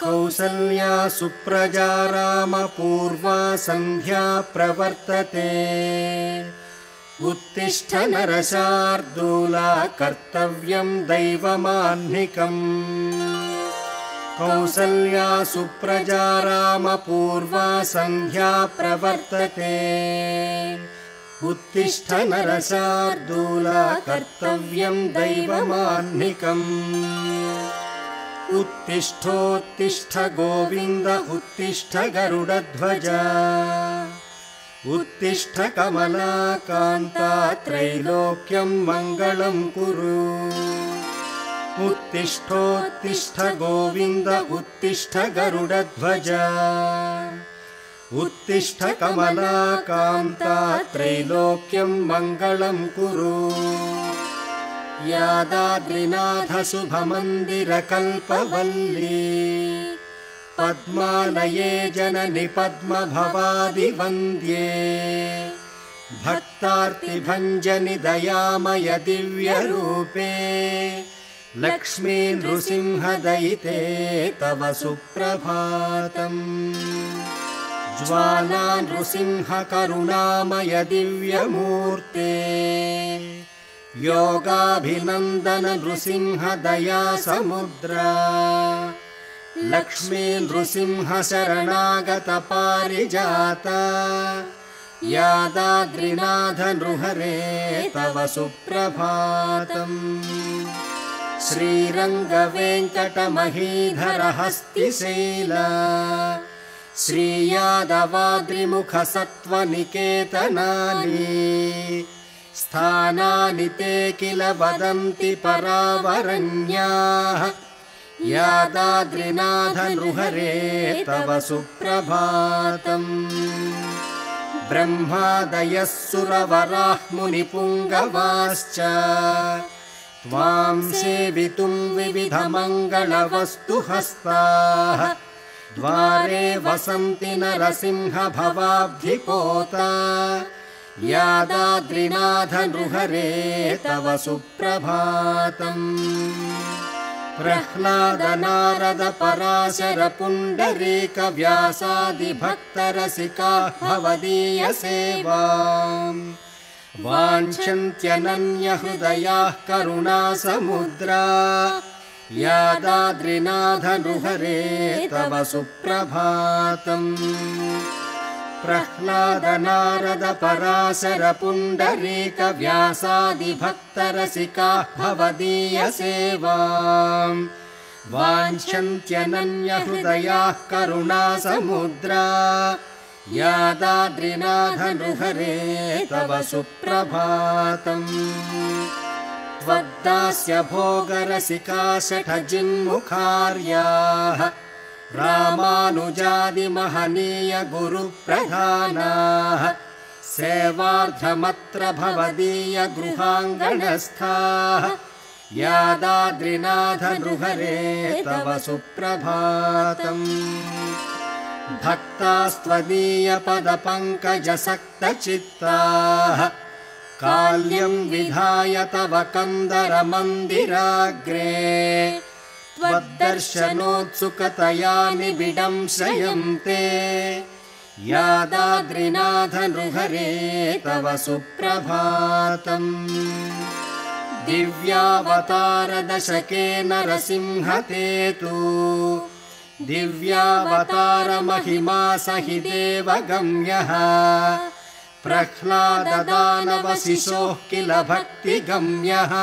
कौसल्या सुप्रजा रामपूर्वा सन्ध्या प्रवर्तते उत्तिष्ठ नरशार्दूला कर्तव्यं दैवमाह्निकम् कौसल्या सुप्रजा रामपूर्वा सन्ध्या प्रवर्तते उत्तिष्ठ नरशार्दूला कर्तव्यं दैवमाह्निकम् उत्तिष्ठोत्तिष्ठ गोविन्द उत्तिष्ठ गरुडध्वज उत्तिष्ठ कमलाकान्ता त्रैलोक्यं मङ्गलं कुरु उत्तिष्ठोत्तिष्ठ गोविन्द उत्तिष्ठ गरुडध्वज उत्तिष्ठ कमलाकान्ता त्रैलोक्यं मङ्गलं कुरु यादाद्रिनाथ शुभमन्दिरकल्पवल्ली पद्मालये जननि पद्मभवादिवन्द्ये भक्तार्तिभञ्जनि दयामय दिव्यरूपे लक्ष्मी नृसिंहदयिते तव सुप्रभातम् ज्वाला नृसिंह करुणामय दिव्यमूर्ते योगाभिनन्दन नृसिंह दया समुद्रा लक्ष्मी नृसिंह शरणागत पारिजाता यादाद्रिनाथ नृहरे तव सुप्रभातम् श्रीरङ्गवेङ्कटमहीधर हस्तिशैला श्रीयादवाद्रिमुख सत्त्वनिकेतनानि स्थानानि ते किल वदन्ति परावरण्याः यादाद्रिनाथ नृहरे तव सुप्रभातम् ब्रह्मादयः सुरवराः मुनिपुङ्गवाश्च त्वां सेवितुं विविधमङ्गलवस्तुहस्ताः द्वारे वसन्ति नरसिंह भवाब्धिपोता यादाद्रिनाथ नृहरे तव सुप्रभातम् प्रह्लाद नारद पराशर पुण्डरीक व्यासादि भक्तरसिकाः भवदीय सेवाम् वाञ्छन्त्यनन्यहृदयाः करुणासमुद्रा यादाद्रिनाथ नृहरे तव सुप्रभातम् प्रह्लाद नारद पराशर पुण्डरीक व्यासादि भक्तरसिकाः भवदीय सेवाम् वाञ्छन्त्यनन्यहृदयाः करुणासमुद्रा यादाद्रिनाथ नृहरे तव सुप्रभातम् त्वद्दास्य भोगरसिका शठजिन्मुखार्याः रामानुजादिमहनीय गुरुप्रधानाः सेवार्थमत्र भवदीय गृहाङ्गणस्थाः यादाद्रिनाथ नृहरे तव सुप्रभातम् भक्तास्त्वदीय पदपङ्कजसक्तचित्ताः काल्यं विधाय तव कन्दरमन्दिराग्रे त्वद्दर्शनोत्सुकतया निबिडं शयन्ते यादाद्रिनाथ नृहरे तव सुप्रभातम् दिव्यावतार दशके नरसिंहते तु दिव्यावतार महिमा सहि देवगम्यः प्रह्लाद दानवशिशोः किल भक्तिगम्यः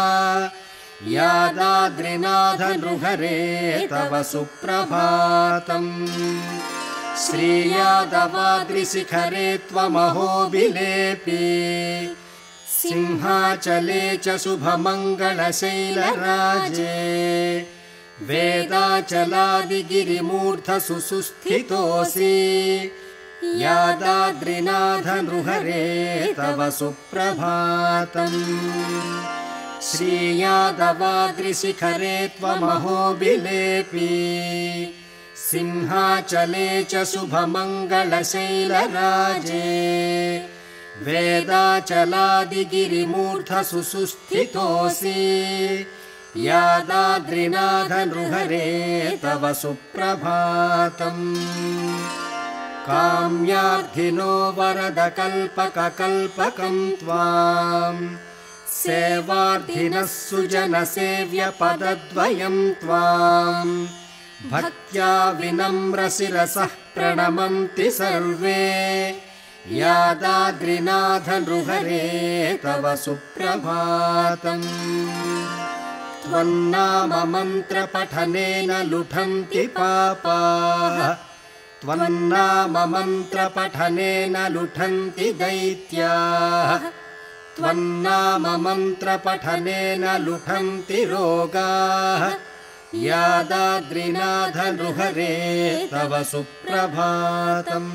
यादाद्रिनाथ नृहरे तव सुप्रभातम् श्रीयादवाद्रिशिखरे त्वमहोबिलेपि सिंहाचले च शुभमङ्गलशैलराजे वेदाचलादिगिरिमूर्धसु सुस्थितोऽसि यादाद्रिनाथ नृहरे तव सुप्रभातम् श्रीयादवाद्रिशिखरे त्वमहोबिलेपि सिंहाचले च शुभमङ्गलशैलराजे वेदाचलादिगिरिमूर्धसु सुस्थितोऽसि यादाद्रिनाथ नृहरे तव सुप्रभातम् काम्यार्थिनो वरदकल्पककल्पकं त्वाम् सेवार्थिनः सुजनसेव्यपदद्वयं त्वाम् भक्त्या विनम्रशिरसः प्रणमन्ति सर्वे यादाद्रिनाथ नृहरे तव सुप्रभातम् त्वन्नाम मन्त्रपठनेन लुठन्ति पापाः त्वन्नाम मन्त्रपठनेन लुठन्ति दैत्याः त्वन्नाम मन्त्रपठनेन लुठन्ति रोगाः यादाद्रिनाथ नृहरे तव सुप्रभातम्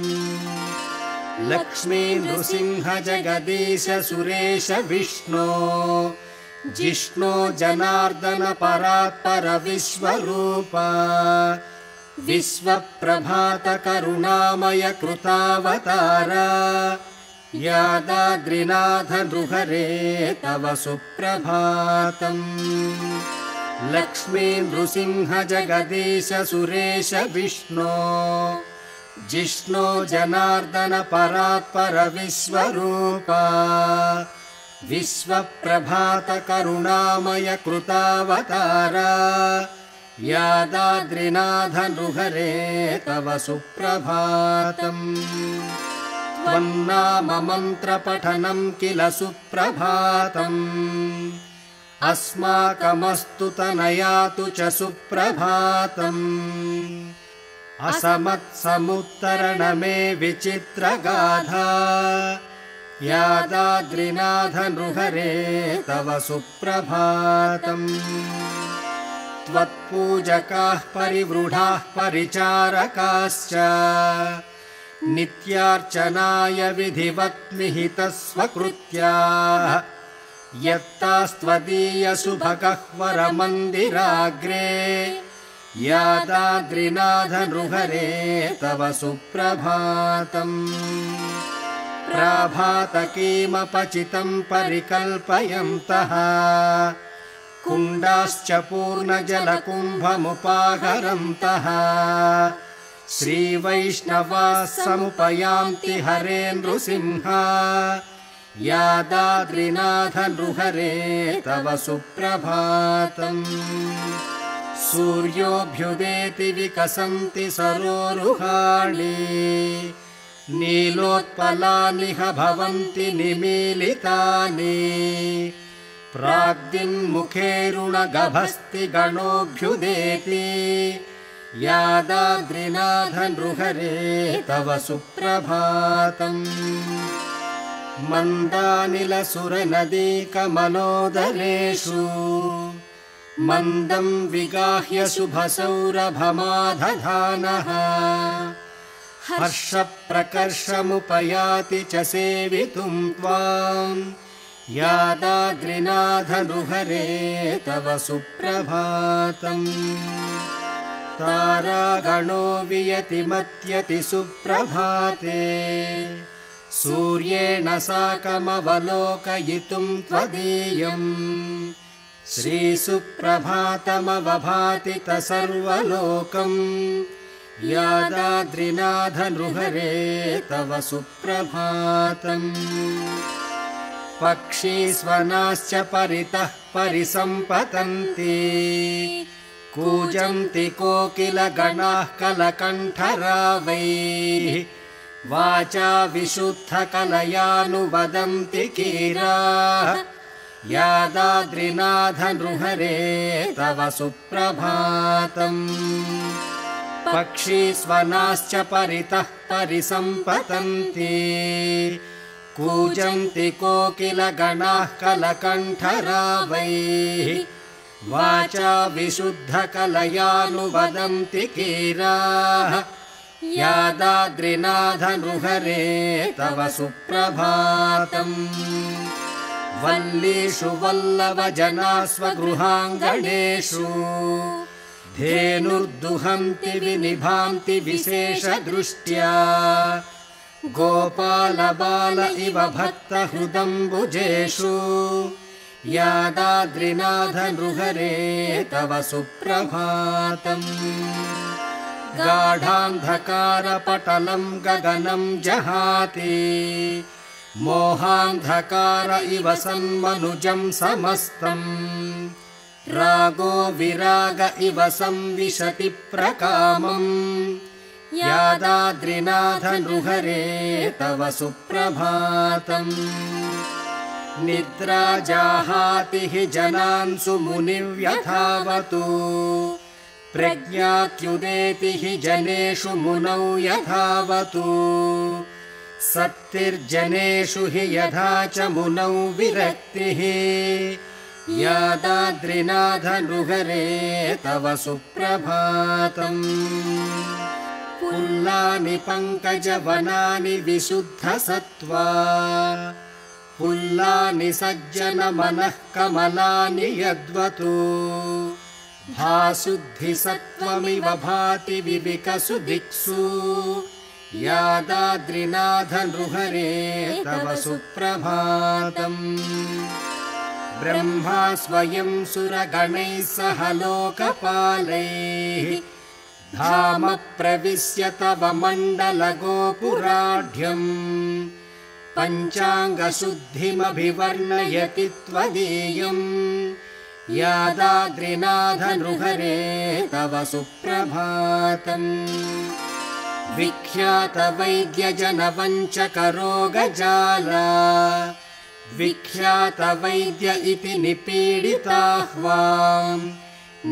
लक्ष्मी नृसिंह जगदीश सुरेश विष्णो जिष्णो जनार्दन परात्पर विश्वरूपा विश्वप्रभात करुणामय कृतावतारा यादाद्रिनाथ नृहरे तव सुप्रभातम् लक्ष्मी नृसिंह जगदीश सुरेश विष्णो जिष्णो जनार्दन परात्पर विश्वरूपा विश्वप्रभात करुणामय कृतावतारा यादाद्रिनाथ नृहरे तव सुप्रभातम् त्वन्नाम मन्त्रपठनं किल सुप्रभातम् अस्माकमस्तु तनयातु च सुप्रभातम् असमत्समुत्तरणमे विचित्रगाथा यादाद्रिनाथ नृहरे तव सुप्रभातम् त्वत्पूजकाः परिवृढाः परिचारकाश्च नित्यार्चनाय विधिवत् निहितः स्वकृत्याः यत्तास्त्वदीयसुभगह्वरमन्दिराग्रे यादाद्रिनाथ नृहरे तव सुप्रभातम् प्राभातकीमपचितं परिकल्पयन्तः कुण्डाश्च पूर्णजलकुम्भमुपाहरन्तः श्रीवैष्णवाः समुपयान्ति हरे नृसिंह यादाद्रिनाथ नृहरे तव सुप्रभातम् सूर्योऽभ्युदेति विकसन्ति सरोरुहाणि नीलोत्पलानिह भवन्ति निमीलितानि प्राग्दिन्मुखेरुणगभस्ति गणोऽभ्युदेति यादाद्रिनाथ नृहरे तव सुप्रभातम् मन्दानिलसुरनदीकमलोदरेषु मन्दं विगाह्य शुभसौरभमादधानः हर्षप्रकर्षमुपयाति च सेवितुं त्वाम् यादाद्रिनाथ नृहरे तव सुप्रभातम् तारागणो वियतिमत्यति सुप्रभाते सूर्येण साकमवलोकयितुं त्वदीयम् श्रीसुप्रभातमवभाति सर्वलोकम् यादाद्रिनाथ नृहरे तव सुप्रभातम् पक्षीस्वनाश्च परितः परिसम्पतन्ति कूजन्ति कोकिलगणाः कलकण्ठरावैः वाचा विशुद्धकलयानुवदन्ति कीराः यादाद्रिनाथ नृहरे तव सुप्रभातम् पक्षीस्वनाश्च परितः परिसम्पतन्ति कूजन्ति कोकिलगणाः कलकण्ठरावैः वाचा विशुद्धकलयानुवदन्ति कीराः यादाद्रिनाथ नृहरे तव सुप्रभातम् वल्लीषु वल्लभजनास्वगृहाङ्गणेषु धेनुर्दुहन्ति विनिभान्ति विशेषदृष्ट्या गोपालबाल इव भक्तहृदम्बुजेषु यादाद्रिनाथ नृहरे तव सुप्रभातम् गाढान्धकारपटलं गगनं जहाति मोहान्धकार इव सन्मनुजं समस्तम् रागो विराग इव संविशति प्रकामम् यादाद्रिनाथ नृहरे तव सुप्रभातम् निद्रा जाहाति हि जनान् सुमुनिव्यथावतु प्रज्ञात्युदेति हि जनेषु मुनौ यथावतु सत्तिर्जनेषु हि यथा च मुनौ विरक्तिः यादाद्रिनाथ नृहरे तव सुप्रभातम् पुल्लानि पङ्कजवनानि विशुद्धसत्त्वा पुल्लानि सज्जनमनः कमलानि यद्वतु भाशुद्धिसत्त्वमिव भाति विविकसु दिक्सु यादाद्रिनाथ नृहरे तव सुप्रभातम् ब्रह्मा स्वयं सुरगणैः सह लोकपालैः धाम प्रविश्य तव मण्डलगोपुराढ्यम् पञ्चाङ्गशुद्धिमभिवर्णयति त्वदीयम् यादाद्रिनाथ नृहरे तव सुप्रभातम् विख्यातवैद्यजनवञ्चकरोगजाला विख्यातवैद्य इति निपीडिताह्वाम्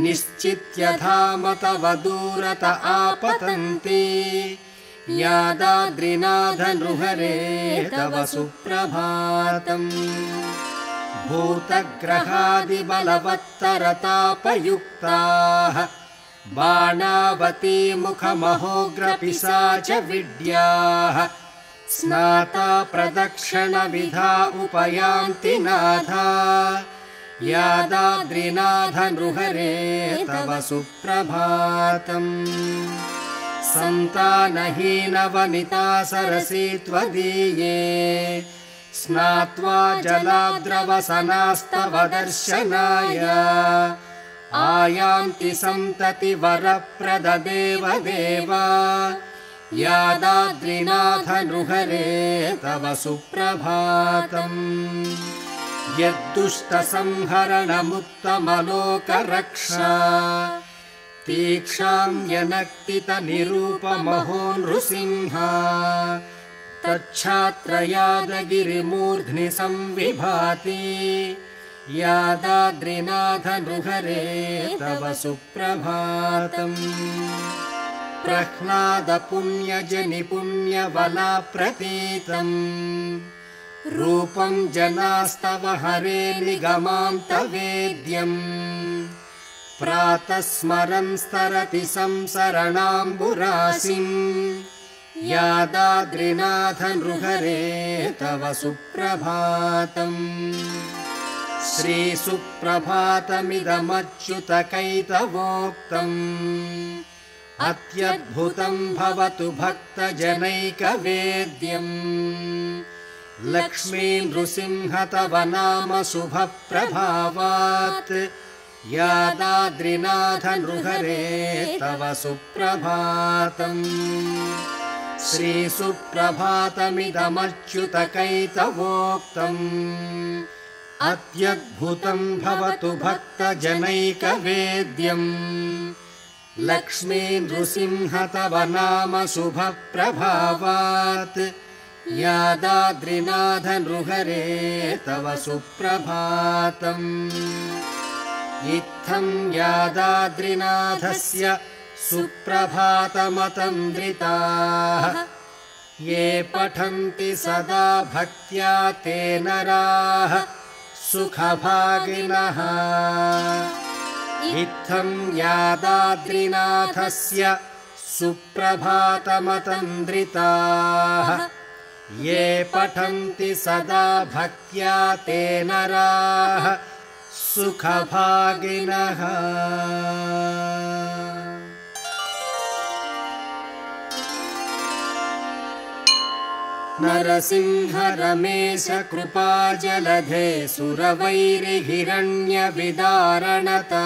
निश्चित्य धाम तव दूरत आपतन्ति यादाद्रिनाथ नृहरे तव सुप्रभातम् भूतग्रहादिबलवत्तरतापयुक्ताः बाणावती मुखमहोग्रपिशाच विड्याः स्नाता प्रदक्षिणविधा उपयान्ति नाथा यादाद्रिनाथ नृहरे तव सुप्रभातम् सन्तानहीनवनिता सरसि त्वदीये स्नात्वा जलाद्रवसनास्तव दर्शनाय आयान्ति सन्तति वरप्रददेव यादाद्रिनाथ नृहरे तव सुप्रभातम् यद्दुष्टसंहरणमुत्तमलोकरक्षा तीक्षां यनक्तितनिरूपमहो नृसिंहा तच्छात्रयादगिरिमूर्ध्नि संविभाति यादाद्रिनाथ नृहरे तव सुप्रभातम् प्रह्लादपुण्यजनिपुण्यबलाप्रतीतम् रूपं जनास्तव हरे निगमान्तवेद्यम् प्रातः स्मरन्स्तरति संसरणाम्बुराशिम् यादाद्रिनाथ नृहरे तव सुप्रभातम् श्रीसुप्रभातमिदमच्युतकैतवोक्तम् अत्यद्भुतं भवतु भक्तजनैकवेद्यम् लक्ष्मी नृसिंह तव नाम शुभप्रभावात् यादाद्रिनाथ नृहरे तव सुप्रभातम् श्रीसुप्रभातमिदमच्युतकैतवोक्तम् अत्यद्भुतं भवतु भक्तजनैकवेद्यम् लक्ष्मी नृसिंह तव नाम शुभप्रभावात् यादाद्रिनाथ नृहरे तव सुप्रभातम् इत्थं यादाद्रिनाथस्य सुप्रभातमतन्द्रिताः ये पठन्ति सदा भक्त्या ते नराः सुखभागिनः इत्थं यादाद्रिनाथस्य सुप्रभातमतन्द्रिताः ये पठन्ति सदा भक्त्या ते नराः सुखभागिनः। नरसिंह रमेश कृपाजलधे सुरवैरिहिरण्यविदारणता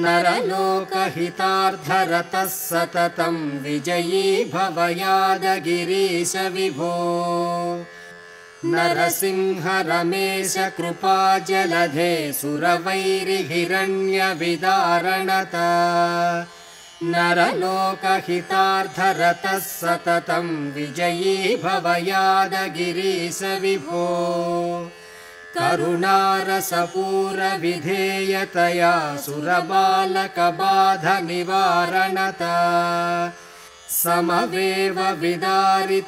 नरलोकहितार्थरतः सततं विजयी भव यादगिरीश विभो नरसिंह रमेश कृपाजलधे सुरवैरिहिरण्यविदारणता नरलोकहितार्थरतः सततं विजयी भव यादगिरीश विभो करुणारसपूरविधेयतया सुरबालकबाधनिवारणता समवेव विदारितवनशूरं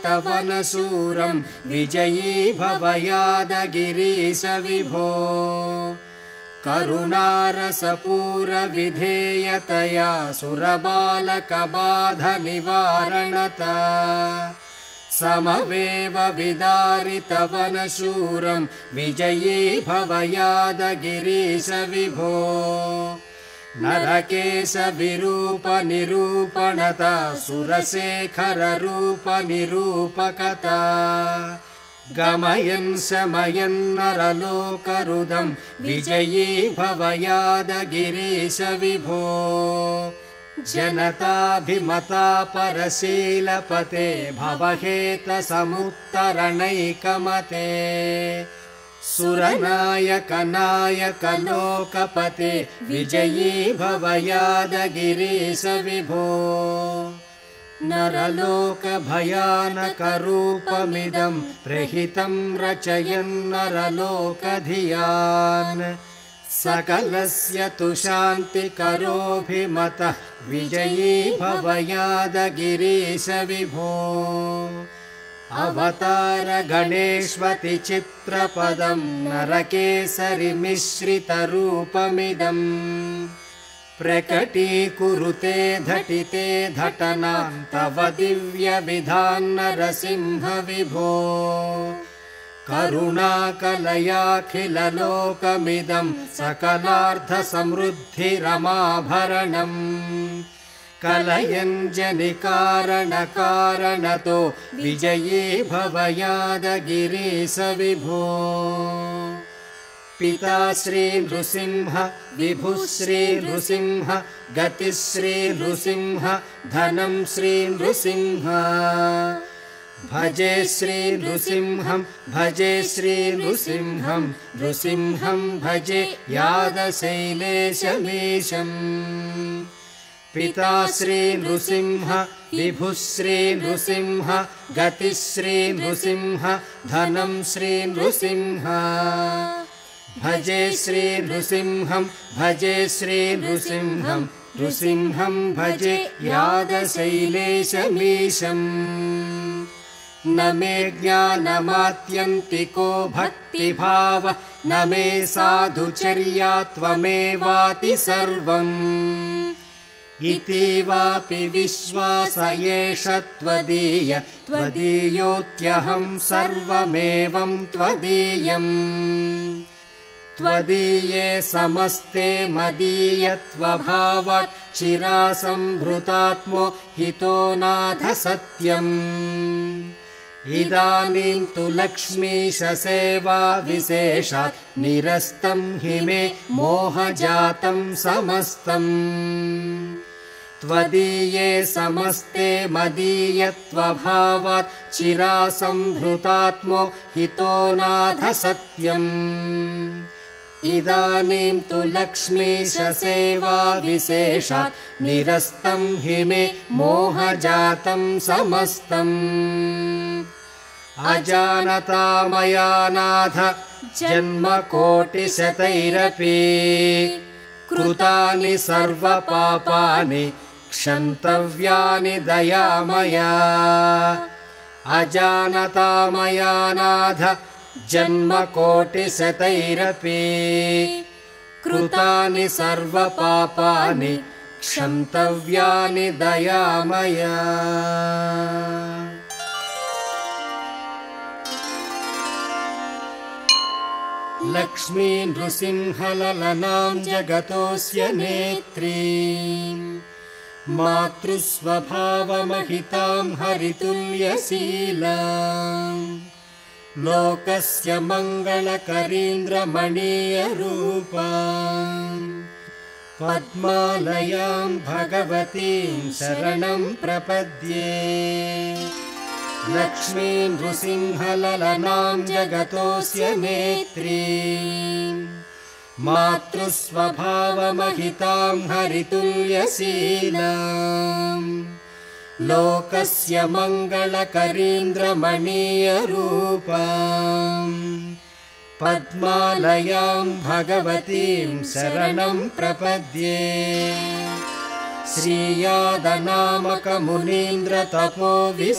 विजयी भव यादगिरीश विभो करुणारसपूरविधेयतया सुरबालकबाधनिवारणता समवेव विदारितवनशूरं विजयी भव यादगिरीश विभो नरकेशविरूपनिरूपणता सुरशेखररूपनिरूपकता गमयन् शमयन् नरलोकरुदं विजयी भव यादगिरीश विभो जनताभिमता परशीलपते भवहेतसमुत्तरणैकमते सुरनायकनायकलोकपते विजयी भव यादगिरीश विभो नरलोकभयानकरूपमिदं प्रहितं रचयन् नरलोकधियान् सकलस्य तु शान्तिकरोऽभिमतः विजयी भव यादगिरीश विभो अवतारगणेष्वति चित्रपदं नरकेसरिमिश्रितरूपमिदं प्रकटीकुरुते धटिते धटनां तव दिव्यविधान् नरसिंह विभो करुणाकलयाखिललोकमिदं सकलार्थसमृद्धिरमाभरणम् कलयञ्जनिकारणकारणतो विजयी भव यादगिरीश विभो पिता श्री नृसिंह विभुः श्री नृसिंह गतिः श्री नृसिंह धनं श्री नृसिंह भजे श्री नृसिंहं भजे श्री नृसिंहं नृसिंहं भजे यादशैलेशमीशम् पिता श्री नृसिंह विभुः श्री नृसिंह गतिः श्री नृसिंह धनं श्री नृसिंह भजे श्री नृसिंहं भजे श्री नृसिंहं नृसिंहं भजे यादशैलेशमीशम् न मे ज्ञानमात्यन्तिको भक्तिभाव न मे साधुचर्या त्वमेवाति सर्वम् इतीवापि विश्वास एष त्वदीय त्वदीयोऽत्यहं सर्वमेवं त्वदीयम् त्वदीये समस्ते मदीयत्वभावात् चिरासंभृतात्मो हितो नाथ सत्यम् इदानीं तु लक्ष्मीश सेवा विशेषात् निरस्तं हि मे मोहजातं समस्तम् त्वदीये समस्ते मदीयत्वभावात् चिरासंभृतात्मो हितो नाथ सत्यम् इदानीं तु लक्ष्मीश सेवा विशेषात् निरस्तं हि मे मोहजातं समस्तम् अजानता मया नाथ जन्मकोटिशतैरपि कृतानि सर्वपापानि क्षन्तव्यानि दयामया अजानता मया नाथ जन्मकोटिशतैरपि कृतानि सर्वपापानि क्षन्तव्यानि दयामया लक्ष्मी नृसिंहललनां जगतोऽस्य नेत्री मातृस्वभावमहितां हरितुल्यशीलां लोकस्य मङ्गलकरीन्द्रमणीयरूपां पद्मालयां भगवतीं शरणं प्रपद्ये लक्ष्मीं नृसिंहललनां जगतोऽस्य नेत्रीं मातृस्वभावमहितां हरितुल्यशीलां लोकस्य मङ्गलकरीन्द्रमणीयरूपां पद्मालयां भगवतीं शरणं प्रपद्ये श्रीयादनामकमुनीन्द्रतपो